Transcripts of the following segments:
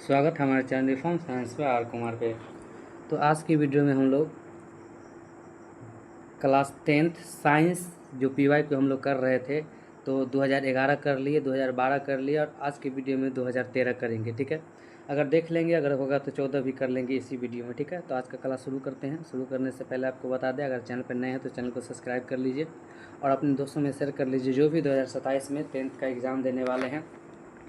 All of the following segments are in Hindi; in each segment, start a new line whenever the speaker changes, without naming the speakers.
स्वागत है हमारे चैनल रिफॉर्म साइंस पे आर कुमार पे। तो आज की वीडियो में हम लोग क्लास 10th साइंस जो पीवाई को हम लोग कर रहे थे, तो 2011 कर लिए, 2012 कर लिए और आज की वीडियो में 2013 करेंगे। ठीक है, अगर देख लेंगे, अगर होगा तो 14 भी कर लेंगे इसी वीडियो में। ठीक है, तो आज का क्लास शुरू करते हैं। शुरू करने से पहले आपको बता दें, अगर चैनल पर नए हैं तो चैनल को सब्सक्राइब कर लीजिए और अपने दोस्तों में शेयर कर लीजिए। जो भी 2027 में 10th का एग्ज़ाम देने वाले हैं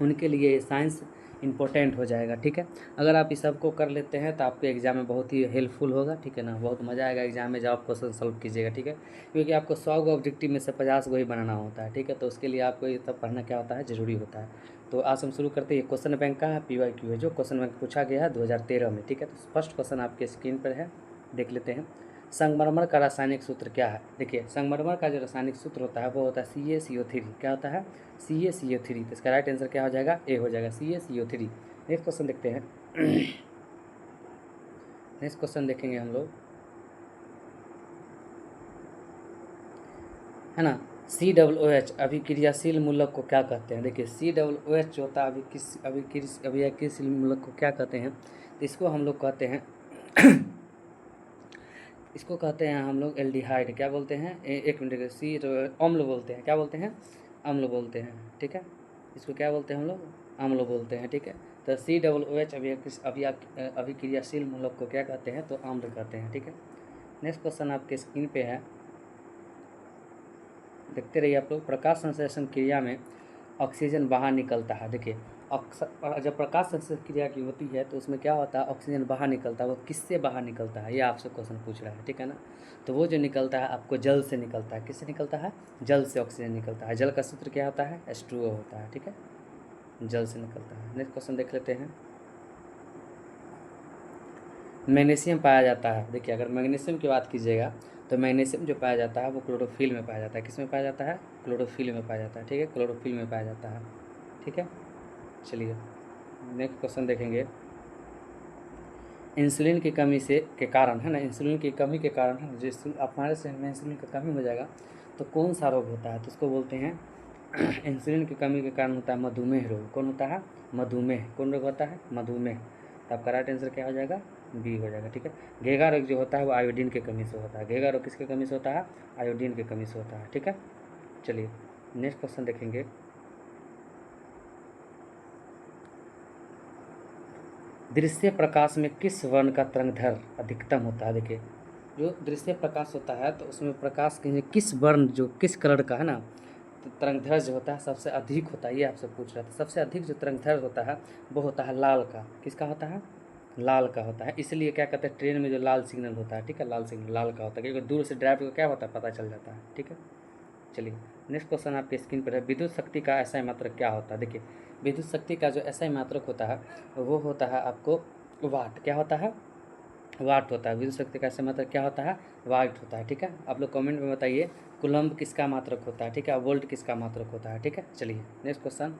उनके लिए ये साइंस इम्पोर्टेंट हो जाएगा। ठीक है, अगर आप इस सबको कर लेते हैं तो आपके एग्ज़ाम में बहुत ही हेल्पफुल होगा। ठीक है ना, बहुत मज़ा आएगा एग्ज़ाम में जब आप क्वेश्चन सॉल्व कीजिएगा। ठीक है, क्योंकि आपको 100 गो ऑब्जेक्टिव में से 50 गो ही बनाना होता है। ठीक है, तो उसके लिए आपको ये सब पढ़ना क्या होता है, ज़रूरी होता है। तो आज हम शुरू करते हैं। ये क्वेश्चन बैंक का है, PYQ है, जो क्वेश्चन बैंक पूछा गया है 2013 में। ठीक है, तो फर्स्ट क्वेश्चन आपके स्क्रीन पर है, देख लेते हैं। संगमरमर का रासायनिक सूत्र क्या है? देखिए, संगमरमर का जो रासायनिक सूत्र होता है वो होता है CaCO3। क्या होता है? CaCO3। तो इसका राइट आंसर क्या हो जाएगा? ए हो जाएगा, CaCO3। नेक्स्ट क्वेश्चन देखते हैं। नेक्स्ट क्वेश्चन देखेंगे हम लोग, है ना। COOH अभिक्रियाशील मूलक को क्या कहते हैं? देखिए, COOH जो होता है अभिक्रियाशील मूलक को क्या कहते हैं? तो इसको हम लोग कहते हैं इसको कहते हैं हम लोग एल्डिहाइड। क्या बोलते हैं? एक मिनट, सी तो अम्ल बोलते हैं। क्या बोलते हैं? अम्ल बोलते हैं। ठीक है, इसको क्या बोलते हैं हम लोग? अम्ल बोलते हैं। ठीक है, तो COOH अभिक्रियाशील मूलक को क्या कहते हैं? तो अम्ल कहते हैं। ठीक है, नेक्स्ट क्वेश्चन आपके स्क्रीन पे है, देखते रहिए आप लोग। प्रकाश संश्लेषण क्रिया में ऑक्सीजन बाहर निकलता है। देखिए, जब प्रकाश संश्लेषण क्रिया की होती है तो उसमें क्या होता है, ऑक्सीजन बाहर निकलता है। वो किससे बाहर निकलता है, ये आपसे क्वेश्चन पूछ रहा है। ठीक है ना, तो वो जो निकलता है आपको जल से निकलता है। किससे निकलता है? जल से ऑक्सीजन निकलता है। जल का सूत्र क्या होता है? H2O होता है। ठीक है, जल से निकलता है। नेक्स्ट क्वेश्चन देख लेते हैं। मैग्नीशियम पाया जाता है। देखिए, अगर मैग्नीशियम की बात कीजिएगा तो मैग्नीशियम जो पाया जाता है वो क्लोरोफिल में पाया जाता है। किस में पाया जाता है? क्लोरोफिल में पाया जाता है। ठीक है, क्लोरोफिल में पाया जाता है। ठीक है, चलिए नेक्स्ट क्वेश्चन देखेंगे। इंसुलिन की कमी से के कारण, है ना, इंसुलिन की कमी के कारण, है ना, जिस हमारे शरीर में इंसुलिन का कमी हो जाएगा तो कौन सा रोग होता है? तो उसको बोलते हैं इंसुलिन की कमी के कारण होता है मधुमेह रोग। कौन होता है? मधुमेह। कौन रोग होता है? मधुमेह। तो आपका राइट आंसर क्या हो जाएगा? बी हो जाएगा। ठीक है, घेगा रोग जो होता है वो आयोडीन की कमी से होता है। घेगा रोग किसकी कमी से होता है? आयोडीन की कमी से होता है। ठीक है, चलिए नेक्स्ट क्वेश्चन देखेंगे। दृश्य प्रकाश में किस वर्ण का तरंगदैर्घ्य अधिकतम होता है? देखिए, जो दृश्य प्रकाश होता है तो उसमें प्रकाश के किस वर्ण, जो किस कलर का, है ना, तो तरंगदैर्घ्य जो होता है सबसे अधिक होता है। ये आपसे पूछ रहा था। सबसे अधिक जो तरंगदैर्घ्य होता है वो होता है लाल का। किसका होता है? लाल का होता है। इसलिए क्या कहते हैं, ट्रेन में जो लाल सिग्नल होता है, ठीक है, लाल सिग्नल लाल का होता है, क्योंकि दूर से ड्राइवर को क्या होता है, पता चल जाता है। ठीक है, चलिए नेक्स्ट क्वेश्चन आपके स्क्रीन पर है। विद्युत शक्ति का ऐसा मात्रक क्या होता है? देखिए, विद्युत शक्ति का जो ऐसा मात्रक होता है वो होता है आपको वाट। क्या होता है? वाट होता है। विद्युत शक्ति का ऐसा मात्रक क्या होता है? वाट होता है। ठीक है, आप लोग कमेंट में बताइए कूलम्ब किसका मात्रक होता है। ठीक है, वोल्ट किसका मात्रक होता है। ठीक है, चलिए नेक्स्ट क्वेश्चन।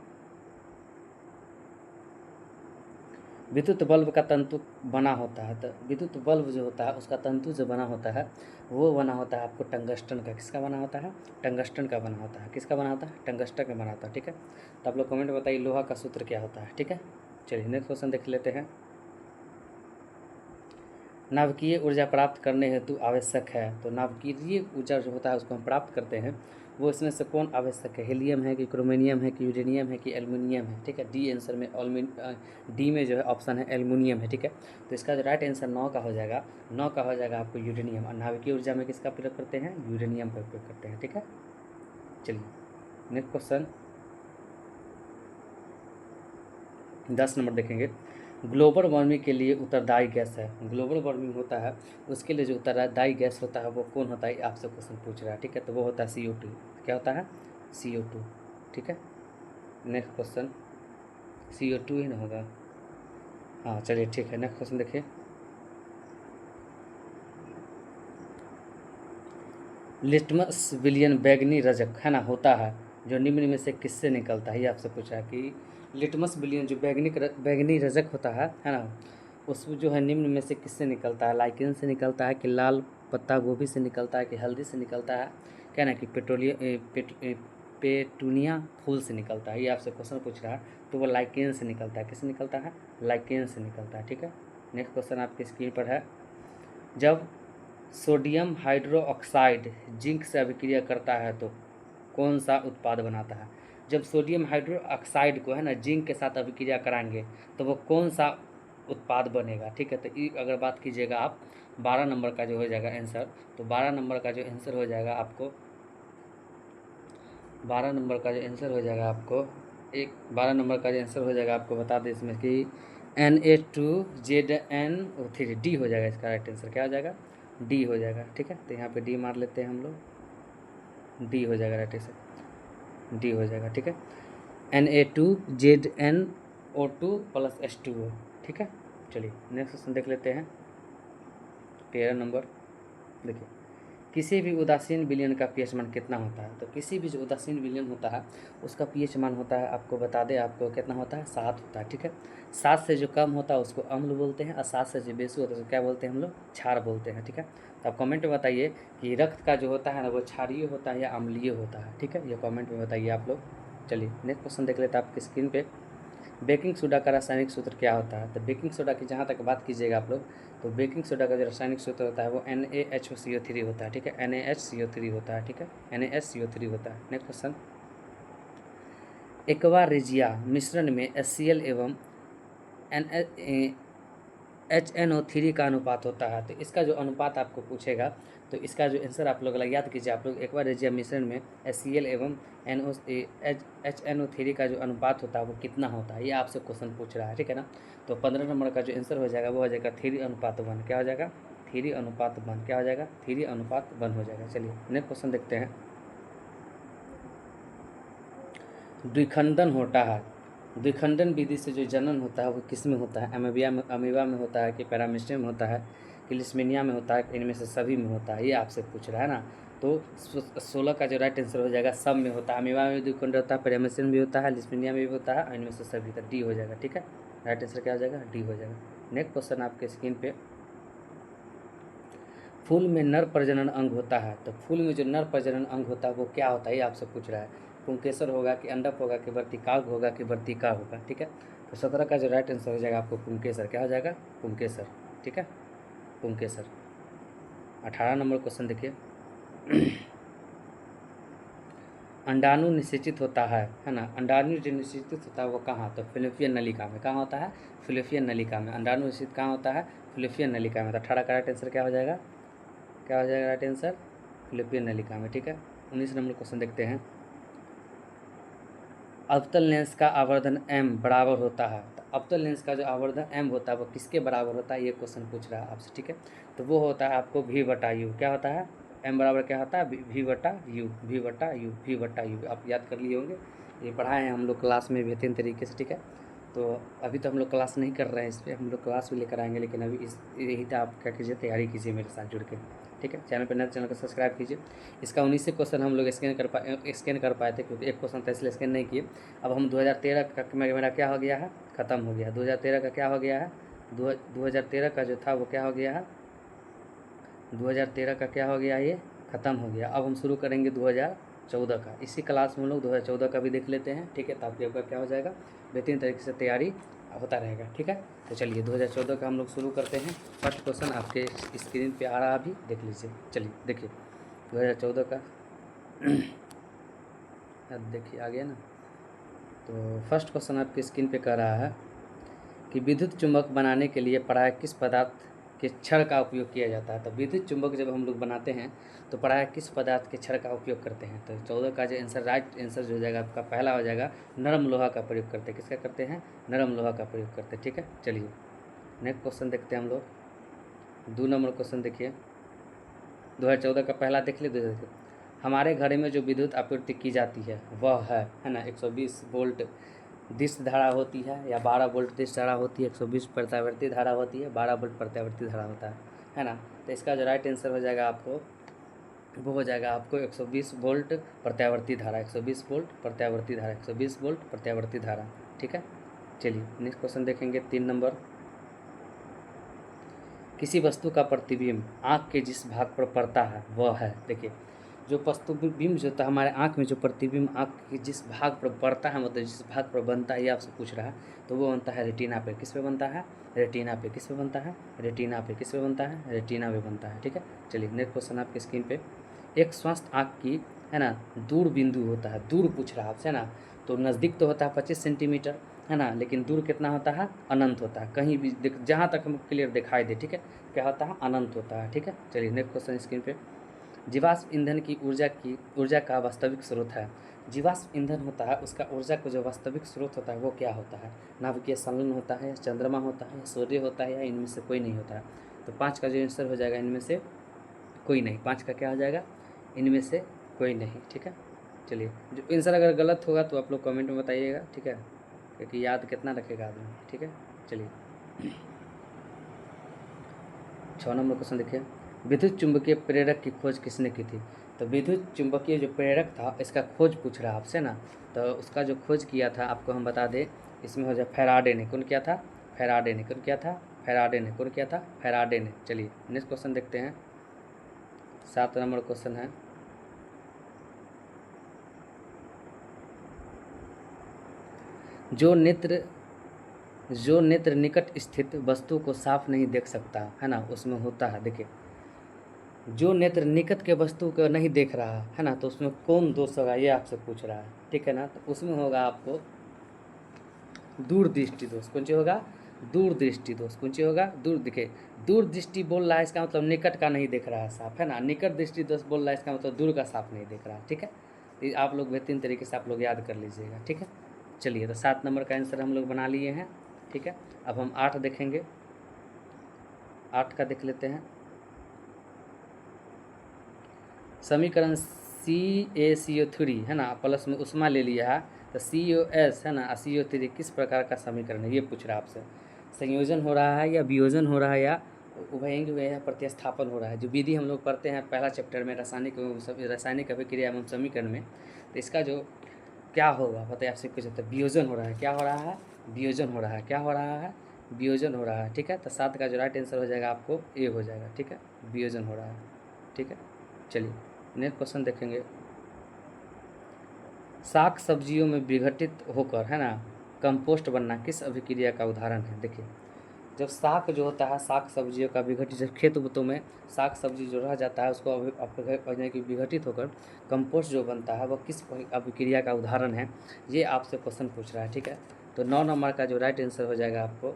विद्युत बल्ब का तंतु बना होता है, तो विद्युत बल्ब जो होता है उसका तंतु जो बना होता है वो बना होता है आपको टंगस्टन का। किसका बना होता है? टंगस्टन का बना होता है। किसका बना होता है? टंगस्टन का बना होता है। ठीक है, तो आप लोग कमेंट में बताइए लोहा का सूत्र क्या होता है। ठीक है, चलिए नेक्स्ट क्वेश्चन देख लेते हैं। नाभिकीय ऊर्जा प्राप्त करने हेतु आवश्यक है, तो नाभिकीय ऊर्जा जो होता है उसको हम प्राप्त करते हैं, वो इसमें से कौन आवश्यक है? हीलियम है कि क्रोमिनियम है कि यूरेनियम है कि एल्युमिनियम है? ठीक है, डी आंसर में डी में जो है ऑप्शन है एल्युमिनियम है। ठीक है, तो इसका जो राइट आंसर 9 का हो जाएगा। 9 का हो जाएगा आपको यूरेनियम। और नाभिकीय ऊर्जा में किसका प्रयोग करते हैं? यूरेनियम का उपयोग करते हैं। ठीक है, चलिए नेक्स्ट क्वेश्चन 10 नंबर देखेंगे। ग्लोबल वार्मिंग के लिए उत्तरदायी गैस है। ग्लोबल वार्मिंग होता है उसके लिए जो उत्तरदायी गैस होता है वो कौन होता है? आपसे क्वेश्चन पूछ रहा है। ठीक है, तो वो होता है CO2। क्या होता है? CO2। ठीक है, नेक्स्ट क्वेश्चन CO2 ही ना होगा? हाँ, चलिए ठीक है, नेक्स्ट क्वेश्चन देखिए। लिटमस विलियन बैगनी रजक, है ना, होता है जो निम्न में से किससे निकलता है? ये आपसे पूछा है कि लिटमस विलियन जो बैगनी रजक होता है ना, उस जो है निम्न में से किससे निकलता है? लाइकेन से निकलता है कि लाल पत्ता गोभी से निकलता है कि हल्दी से निकलता है? क्या ना कि पेटूनिया फूल से निकलता है, ये आपसे क्वेश्चन पूछ रहा है, तो वो लाइकेन से निकलता है। किससे निकलता है? लाइकेन से निकलता है, ठीक है। नेक्स्ट क्वेश्चन आपकी स्क्रीन पर है, जब सोडियम हाइड्रोक्साइड जिंक से अभिक्रिया करता है तो कौन सा उत्पाद बनाता है? जब सोडियम हाइड्रोक्साइड को है ना जिंक के साथ अभिक्रिया कराएंगे तो वो कौन सा उत्पाद बनेगा, ठीक है। तो ये अगर बात कीजिएगा आप 12 नंबर का जो हो जाएगा आंसर, तो 12 नंबर का जो आंसर हो जाएगा आपको, 12 नंबर का जो आंसर हो जाएगा आपको, 12 नंबर का जो आंसर हो जाएगा आपको बता दें इसमें कि Na2ZNO3 डी हो जाएगा। इसका राइट आंसर क्या हो जाएगा? डी हो जाएगा, ठीक है। तो यहाँ पे डी मार लेते हैं हम लोग, डी हो जाएगा राइट आंसर, डी हो जाएगा, ठीक है। Na2ZNO2 + H2O, ठीक है। चलिए नेक्स्ट क्वेश्चन देख लेते हैं, 13 नंबर। देखिए, किसी भी उदासीन विलयन का पीएच मान कितना होता है? तो किसी भी जो उदासीन विलयन होता है उसका पीएच मान होता है, आपको बता दें आपको कितना होता है? 7 होता है, ठीक है। 7 से जो कम होता है उसको अम्ल बोलते हैं, और 7 से जो बेसी होता है उसको क्या बोलते हैं हम लोग? क्षार बोलते हैं, ठीक है। तो आप कमेंट में बताइए कि रक्त का जो होता है ना वो क्षारीय होता है या अम्लीय होता है, ठीक है। ये कमेंट में बताइए आप लोग। चलिए नेक्स्ट क्वेश्चन देख लेते हैं आपकी स्क्रीन पे, बेकिंग सोडा का रासायनिक सूत्र क्या होता है? तो बेकिंग सोडा की जहाँ तक बात कीजिएगा आप लोग, तो बेकिंग सोडा का जो रासायनिक सूत्र होता है वो NaHCO3 होता है, ठीक है। NaHCO3 होता है, ठीक है। NaHCO3 होता है। नेक्स्ट क्वेश्चन, एक्वा रेजिया मिश्रण में HCl एवं HNO3 का अनुपात होता है। तो इसका जो अनुपात आपको पूछेगा तो इसका जो आंसर आप लोग याद कीजिए, आप लोग एक्वा रेजिया मिश्रण में HCl एवं HNO3 का जो अनुपात होता है वो कितना होता है, ये आपसे क्वेश्चन पूछ रहा है, ठीक है ना। तो 15 नंबर का जो आंसर हो जाएगा वो हो जाएगा 3:1, क्या हो जाएगा? 3:1, क्या हो जाएगा? 3:1 हो जाएगा। चलिए नेक्स्ट क्वेश्चन देखते हैं, द्विखंडन होता है, द्विखंडन विधि से जो जनन होता है वो किस में होता है? अमीबा में होता है कि पैरामीशियम में होता है कि लिस्मीनिया में होता है, इनमें से सभी में होता है, ये आपसे पूछ रहा है ना। तो 16 का जो राइट आंसर हो जाएगा सब में होता है, अमीबा में भी द्विखंड होता है, पैरामीशियम भी होता है, लिस्मीनिया में भी होता है, इनमें से सभी, तो डी हो जाएगा, ठीक है। राइट आंसर क्या हो जाएगा? डी हो जाएगा। नेक्स्ट क्वेश्चन आपके स्क्रीन पे, फूल में नर प्रजनन अंग होता है, तो फूल में जो नर प्रजनन अंग होता है वो क्या होता है, ये आपसे पूछ रहा है। पुंकेसर होगा कि अंडक होगा कि वर्तिकाग होगा कि वर्तिका होगा, ठीक है। तो 17 का जो राइट आंसर हो जाएगा आपको पुंकेसर, क्या हो जाएगा? पुंकेसर, ठीक है, पुंकेसर। 18 नंबर क्वेश्चन देखिए, अंडाणु निषेचित होता है ना। अंडाणु जो निषेचित होता है वो कहाँ? तो फिलिपियन नलिका में। कहाँ होता है? फिलिपियन नलिका में। अंडाणु निषेचित कहाँ होता है? फिलिपियन नलिका में। तो 18 का राइट आंसर क्या हो जाएगा? क्या हो जाएगा राइट आंसर? फिलिपियन नलिका में, ठीक है। 19 नंबर क्वेश्चन देखते हैं, अवतल लेंस का आवर्धन m बराबर होता है। तो अवतल लेंस का जो आवर्धन m होता है वो किसके बराबर होता है, ये क्वेश्चन पूछ रहा है आपसे, ठीक है। तो वो होता है आपको v/u। क्या होता है? m बराबर क्या होता है? v/u, v/u आप याद कर लिए होंगे, ये पढ़ाए हैं हम लोग क्लास में बेहतरीन तरीके से, ठीक है। तो अभी तो हम लोग क्लास नहीं कर रहे हैं इस पर, हम लोग क्लास भी लेकर आएंगे, लेकिन अभी इस यही था, आप क्या कीजिए, तैयारी कीजिए मेरे साथ जुड़ के, ठीक है। चैनल पर नए, चैनल को सब्सक्राइब कीजिए। इसका 19 क्वेश्चन हम लोग स्कैन कर पाए थे, क्योंकि एक क्वेश्चन था इसलिए स्कैन नहीं किए। अब हम 2013 का मेरा क्या हो गया है? ख़त्म हो गया। 2013 का क्या हो गया है? 2013 का जो था वो क्या हो गया है? 2013 का क्या हो गया? ये ख़त्म हो गया। अब हम शुरू करेंगे 2014 का। इसी क्लास में हम लोग 2014 का भी देख लेते हैं, ठीक है। ताकि आपका क्या हो जाएगा, बेहतरीन तरीके से तैयारी होता रहेगा, ठीक है। तो चलिए 2014 का हम लोग शुरू करते हैं। फर्स्ट क्वेश्चन आपके स्क्रीन पे आ रहा है, अभी देख लीजिए। चलिए देखिए 2014 का अब देखिए आ गया ना। तो फर्स्ट क्वेश्चन आपकी स्क्रीन पे कह रहा है कि विद्युत चुंबक बनाने के लिए प्रायः किस पदार्थ के छड़ का उपयोग किया जाता है। तो विद्युत चुंबक जब हम लोग बनाते हैं तो प्रायः किस पदार्थ के छड़ का उपयोग करते हैं। तो 14 का जो आंसर राइट आंसर जो हो जाएगा आपका पहला हो जाएगा, नरम लोहा का प्रयोग करते हैं। किसका करते हैं? नरम लोहा का प्रयोग करते हैं, ठीक है। चलिए नेक्स्ट क्वेश्चन देखते हैं हम लोग। 2 नंबर क्वेश्चन देखिए, 2014 का पहला देख लीजिए। हमारे घर में जो विद्युत आपूर्ति की जाती है वह है ना 120 वोल्ट दिश धारा होती है, या 12 वोल्ट दिश धारा होती है, 120 प्रत्यावर्ती धारा होती है, 12 वोल्ट प्रत्यावर्ती धारा होता है ना। तो इसका जो राइट आंसर हो जाएगा आपको, वो हो जाएगा आपको 120 वोल्ट प्रत्यावर्ती धारा, 120 वोल्ट प्रत्यावर्ती धारा, 120 वोल्ट प्रत्यावर्ती धारा, ठीक है। चलिए नेक्स्ट क्वेश्चन देखेंगे, 3 नंबर। किसी वस्तु का प्रतिबिंब आँख के जिस भाग पर पड़ता है वह है, देखिए जो प्रतिबिंब जो होता है हमारे आँख में, जो प्रतिबिंब आँख के जिस भाग पर पड़ता है, मतलब जिस भाग पर बनता है, ये आपसे पूछ रहा है, तो वो बनता है रेटिना पे। किस पे बनता है? रेटिना पे। किस पे बनता है? रेटिना पे। किस पे बनता है? रेटिना पे बनता है। ठीक है, चलिए नेक्स्ट क्वेश्चन आपकी स्क्रीन पे। एक स्वस्थ आँख की, है ना, दूर बिंदु होता है, दूर पूछ रहा है आपसे, है ना, तो नज़दीक तो होता है 25 सेंटीमीटर, है ना, लेकिन दूर कितना होता है? अनंत होता है, कहीं भी जहाँ तक हमको क्लियर दिखाई दे। ठीक है, क्या होता है? अनंत होता है। ठीक है, चलिए नेक्स्ट क्वेश्चन स्क्रीन पे। जीवाश्म ईंधन की ऊर्जा का वास्तविक स्रोत है। जीवाश्म ईंधन होता है, उसका ऊर्जा का जो वास्तविक स्रोत होता है वो क्या होता है? नाभिकीय संलयन होता है, या चंद्रमा होता है, या सूर्य होता है, या इनमें से कोई नहीं होता है? तो 5 का जो आंसर हो जाएगा, इनमें से कोई नहीं। 5 का क्या हो जाएगा? इनमें से कोई नहीं। ठीक है, चलिए जो आंसर अगर गलत होगा तो आप लोग कमेंट में बताइएगा। ठीक है, क्योंकि याद कितना रखेगा आदमी। ठीक है, चलिए 6 नंबर क्वेश्चन देखिए। विद्युत चुंबकीय प्रेरक की खोज किसने की थी? तो विद्युत चुंबकीय जो प्रेरक था, इसका खोज पूछ रहा है आपसे ना, तो उसका जो खोज किया था आपको हम बता दें, इसमें हो जाए फैराडे ने। कौन किया था? फैराडे ने। कौन किया था? फैराडे ने। कौन किया था? फैराडे ने। चलिए नेक्स्ट क्वेश्चन देखते हैं। 7 नंबर क्वेश्चन है। जो नेत्र निकट स्थित वस्तु को साफ नहीं देख सकता, है ना, उसमें होता है, देखिए, जो नेत्र निकट के वस्तु को नहीं देख रहा है ना, तो उसमें कौन दोष होगा, ये आपसे पूछ रहा है। ठीक है ना, तो उसमें होगा आपको दूरदृष्टि दोष। कौन सी होगा? दूरदृष्टि दोष। कौन सी होगा? देखिए, दूरदृष्टि बोल रहा है, इसका मतलब निकट का नहीं देख रहा है साफ, है ना। निकट दृष्टि दोष बोल रहा है, इसका मतलब दूर का साफ नहीं देख रहा है। ठीक है, तो आप लोग बेहतरीन तरीके से आप लोग याद कर लीजिएगा। ठीक है, चलिए तो 7 नंबर का आंसर हम लोग बना लिए हैं। ठीक है, अब हम 8 देखेंगे। 8 का देख लेते हैं। समीकरण CaCO3, है ना, प्लस में उष्मा ले लिया है, तो COS, है ना, CO3 किस प्रकार का समीकरण है, ये पूछ रहा है आपसे। संयोजन हो रहा है, या वियोजन हो रहा है, या उभयंग या प्रतिस्थापन हो रहा है? जो विधि हम लोग पढ़ते हैं पहला चैप्टर में, रासायनिक अभिक्रिया एवं समीकरण में, तो इसका जो क्या होगा बताइए, आपसे कुछ होता है, वियोजन हो रहा है। क्या हो रहा है? वियोजन हो रहा है। क्या हो रहा है? वियोजन हो रहा है। ठीक है, तो 7 का जो राइट आंसर हो जाएगा आपको ए हो जाएगा। ठीक है, वियोजन हो रहा है। ठीक है, चलिए नेक्स्ट क्वेश्चन देखेंगे। साग सब्जियों में विघटित होकर, है ना, कंपोस्ट बनना किस अभिक्रिया का उदाहरण है? देखिए, जब साग जो होता है, साग सब्जियों का विघटित, जब खेत उतों में साग सब्जी जो रह जाता है, उसको यानी कि विघटित होकर कंपोस्ट जो बनता है, वह किस अभिक्रिया का उदाहरण है, ये आपसे क्वेश्चन पूछ रहा है। ठीक है, तो 9 नंबर का जो राइट आंसर हो जाएगा आपको,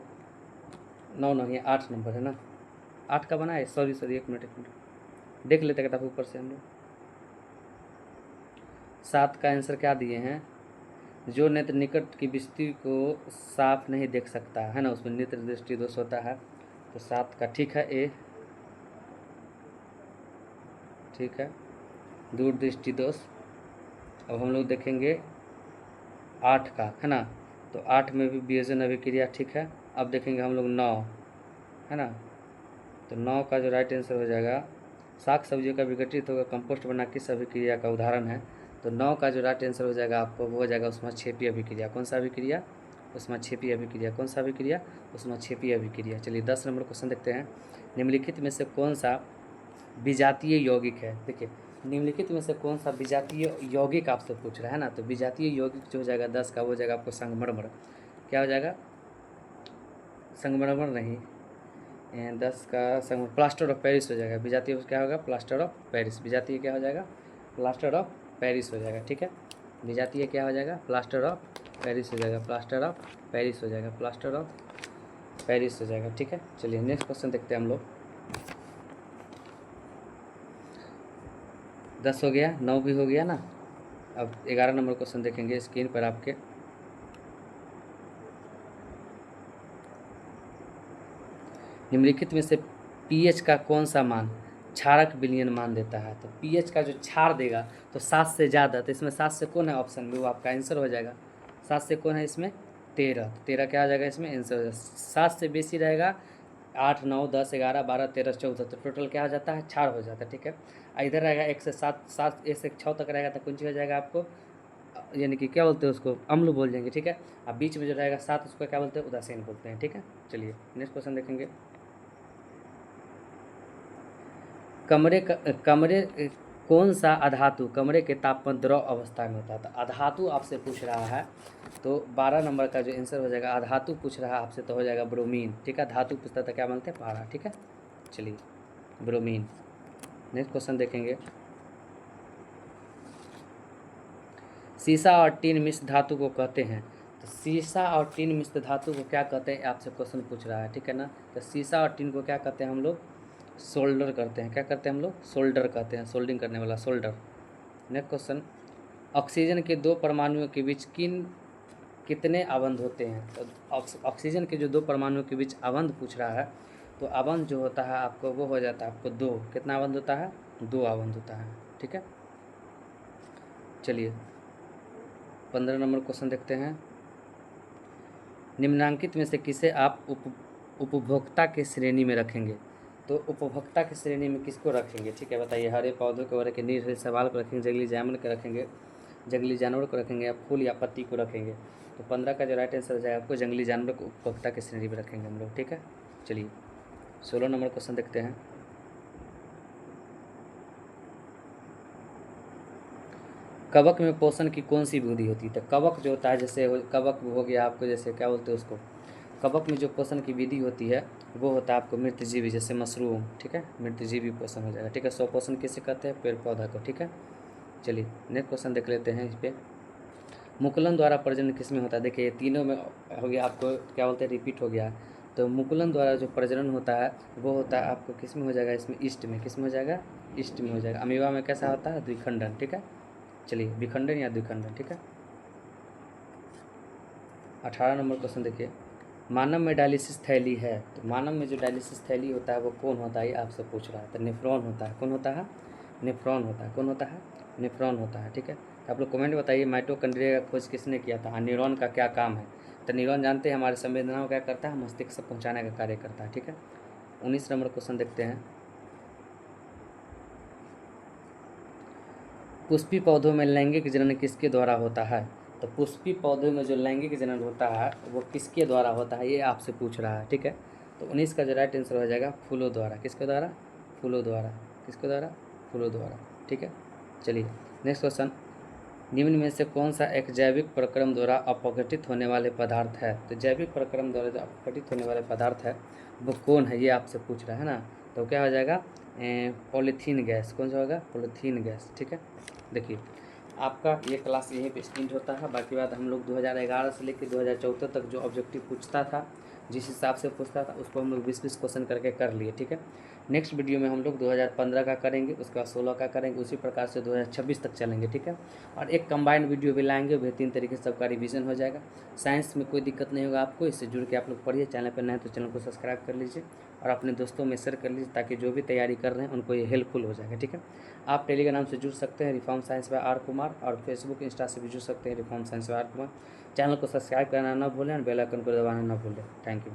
9 नहीं 8 नंबर है ना, 8 का बना है, सॉरी 1 मिनट देख लेते किताब ऊपर से हम लोग। 7 का आंसर क्या दिए हैं? जो नेत्र निकट की वस्तु को साफ नहीं देख सकता, है ना, उसमें नेत्र दृष्टि दोष होता है। तो 7 का ठीक है ए। ठीक है, दूरदृष्टि दोष। अब हम लोग देखेंगे 8 का, है ना, तो 8 में भी वियोजन अभिक्रिया। ठीक है, अब देखेंगे हम लोग 9, है ना, तो 9 का जो राइट आंसर हो जाएगा, साग सब्जियों का विघटित होकर कंपोस्ट बनना किस अभिक्रिया का उदाहरण है? तो 9 का जो राइट आंसर हो जाएगा आपको, वो हो जाएगा ऊष्माक्षेपी अभिक्रिया। कौन सा अभिक्रिया? ऊष्माक्षेपी अभिक्रिया। कौन सा अभिक्रिया? ऊष्माक्षेपी अभिक्रिया। चलिए 10 नंबर क्वेश्चन देखते हैं। निम्नलिखित में से कौन सा विजातीय यौगिक है? देखिए, निम्नलिखित में से कौन सा विजातीय यौगिक आपसे पूछ रहा है ना, तो विजातीय यौगिक जो हो जाएगा 10 का, वो हो जाएगा आपको संगमरमर। क्या हो जाएगा? संगमरमर नहीं, 10 का संग प्लास्टर ऑफ पेरिस हो जाएगा। विजातीय क्या होगा? Plaster of Paris. विजातीय क्या हो जाएगा? प्लास्टर ऑफ पेरिस हो जाएगा। ठीक है, विजातीय क्या हो जाएगा? प्लास्टर ऑफ पेरिस हो जाएगा। प्लास्टर ऑफ पेरिस हो जाएगा। प्लास्टर ऑफ पेरिस हो जाएगा। ठीक है, चलिए नेक्स्ट क्वेश्चन देखते हैं हम लोग। 10 हो गया, 9 भी हो गया ना। अब 11 नंबर क्वेश्चन देखेंगे स्क्रीन पर आपके। निम्नलिखित में से पीएच का कौन सा मान क्षारक विलयन मान देता है? तो पीएच का जो क्षार देगा तो 7 से ज़्यादा, तो इसमें 7 से कौन है ऑप्शन में, वो आपका आंसर हो जाएगा। 7 से कौन है इसमें? 13। 13 क्या आ जाएगा इसमें आंसर हो जाएगा। 7 से बेसी रहेगा 8, 9, 10, 11, 12, 13, 14, तो टोटल क्या हो जाता है? क्षार हो जाता है। ठीक है, इधर रहेगा 1 से 7, 7 1 से 6 तक रहेगा तो कौन सी हो जाएगा आपको, यानी कि क्या बोलते हैं उसको, अम्ल बोल जाएंगे। ठीक है, अब बीच में जो रहेगा 7, उसको क्या बोलते हैं? उदासीन बोलते हैं। ठीक है, चलिए नेक्स्ट क्वेश्चन देखेंगे। कमरे कौन सा अधातु कमरे के तापमान द्रव अवस्था में होता है? तो अधातु आपसे पूछ रहा है, तो 12 नंबर का जो आंसर हो जाएगा, अधातु पूछ रहा है आपसे तो हो जाएगा ब्रोमीन। ठीक है, धातु पूछता था क्या बोलते हैं? पारा। ठीक है, चलिए ब्रोमीन। नेक्स्ट क्वेश्चन देखेंगे। सीसा और टीन मिश्र धातु को कहते हैं। तो सीसा और टीन मिश्र धातु को क्या कहते हैं आपसे क्वेश्चन पूछ रहा है। ठीक है ना, तो सीसा और टीन को क्या कहते हैं हम लोग? सोल्डर करते हैं। क्या करते हैं हम लोग? सोल्डर कहते हैं, सोल्डिंग करने वाला सोल्डर। नेक्स्ट क्वेश्चन, ऑक्सीजन के दो परमाणुओं के बीच कितने आबंध होते हैं? तो ऑक्सीजन के जो दो परमाणुओं के बीच आबंध पूछ रहा है, तो आबंध जो होता है आपको वो हो जाता है आपको 2। कितना आबंध होता है? 2 आबंध होता है। ठीक है, चलिए 15 नंबर क्वेश्चन देखते हैं। निम्नांकित में से किसे आप उपभोक्ता के श्रेणी में रखेंगे? तो उपभोक्ता की श्रेणी में किसको रखेंगे? ठीक है, बताइए। हरे पौधों के वर्ग के निर सवाल को रखेंगे, जंगली जानवर को रखेंगे, जंगली जानवर को रखेंगे, या फूल या पत्ती को रखेंगे? तो 15 का जो राइट आंसर हो जाएगा आपको जंगली जानवर को उपभोक्ता की श्रेणी में रखेंगे हम लोग। ठीक है, चलिए 16 नंबर क्वेश्चन देखते हैं। कवक में पोषण की कौन सी विधि होती है? तो कवक जो होता है, जैसे कवक हो गया आपको, जैसे क्या बोलते हैं उसको, कवक में जो पोषण की विधि होती है वो होता है आपको मृतजीवी, जैसे मशरूम। ठीक है, मृतजीवी पोषण हो जाएगा। ठीक है, स्वपोषण किसे कहते हैं? पेड़ पौधा को। ठीक है, चलिए नेक्स्ट क्वेश्चन देख लेते हैं। इस पर मुकुलन द्वारा प्रजनन किस में होता है? देखिए तीनों में हो गया, आपको क्या बोलते हैं, रिपीट हो गया। तो मुकुलन द्वारा जो प्रजनन होता है वो होता है आपको किस में हो जाएगा? इसमें ईस्ट में। किस में हो जाएगा? ईस्ट में हो जाएगा। अमीबा में कैसा होता है? द्विखंडन। ठीक है, चलिए विखंडन या द्विखंडन। ठीक है, 18 नंबर क्वेश्चन देखिए। मानव में डायलिसिस थैली है, तो मानव में जो डायलिसिस थैली होता है वो कौन होता है? ये आपसे पूछ रहा है। तो नेफ्रॉन होता है। कौन होता है? नेफ्रॉन होता है। कौन होता है? नेफ्रॉन होता है। ठीक है, तो आप लोग कमेंट बताइए माइटोकॉन्ड्रिया का खोज किसने किया था? न्यूरॉन का क्या काम है? तो न्यूरॉन जानते हैं हमारे संवेदनाओं क्या करता है? मस्तिष्क से पहुँचाने का कार्य करता है। ठीक है, 19 नंबर क्वेश्चन देखते हैं। पुष्पी पौधों में लैंगिक जनन किसके द्वारा होता है? तो पुष्पी पौधों में जो लैंगिक जनन होता है वो किसके द्वारा होता है? ये आपसे पूछ रहा है। ठीक है, तो 19 का जो राइट आंसर हो जाएगा फूलों द्वारा। किसके द्वारा? फूलों द्वारा। किसके द्वारा? फूलों द्वारा। ठीक है, चलिए नेक्स्ट क्वेश्चन। निम्न में से कौन सा एक जैविक प्रक्रम द्वारा अपघटित होने वाले पदार्थ है? तो जैविक प्रक्रम द्वारा जो अपघटित होने वाले पदार्थ है वो कौन है? ये आपसे पूछ रहा है ना। तो क्या हो जाएगा? Polythene gas. कौन सा होगा? Polythene gas. ठीक है, देखिए आपका ये क्लास यहीं पे स्टार्ट होता है। बाकी बात हम लोग 2011 से लेकर 2014 तक जो ऑब्जेक्टिव पूछता था, जिस हिसाब से पूछता था उसको हम लोग 20-20 क्वेश्चन करके कर लिए। ठीक है, नेक्स्ट वीडियो में हम लोग 2015 का करेंगे, उसके बाद 16 का करेंगे, उसी प्रकार से 2026 तक चलेंगे। ठीक है, और एक कंबाइंड वीडियो भी लाएंगे, बेहतरीन तरीके से सबका रिवीजन हो जाएगा। साइंस में कोई दिक्कत नहीं होगा आपको, इससे जुड़ के आप लोग पढ़िए। चैनल पर नए तो चैनल को सब्सक्राइब कर लीजिए और अपने दोस्तों में शेयर कर लीजिए, ताकि जो भी तैयारी कर रहे हैं उनको ये हेल्पफुल हो जाएगा। ठीक है, आप टेलीग्राम से जुड़ सकते हैं reform science by R Kumar, और फेसबुक इंस्टा से भी जुड़ सकते हैं reform science by R Kumar. Channel को सब्सक्राइब करना ना भूलें और बेल आइकन को दबाना ना भूलें। Thank you.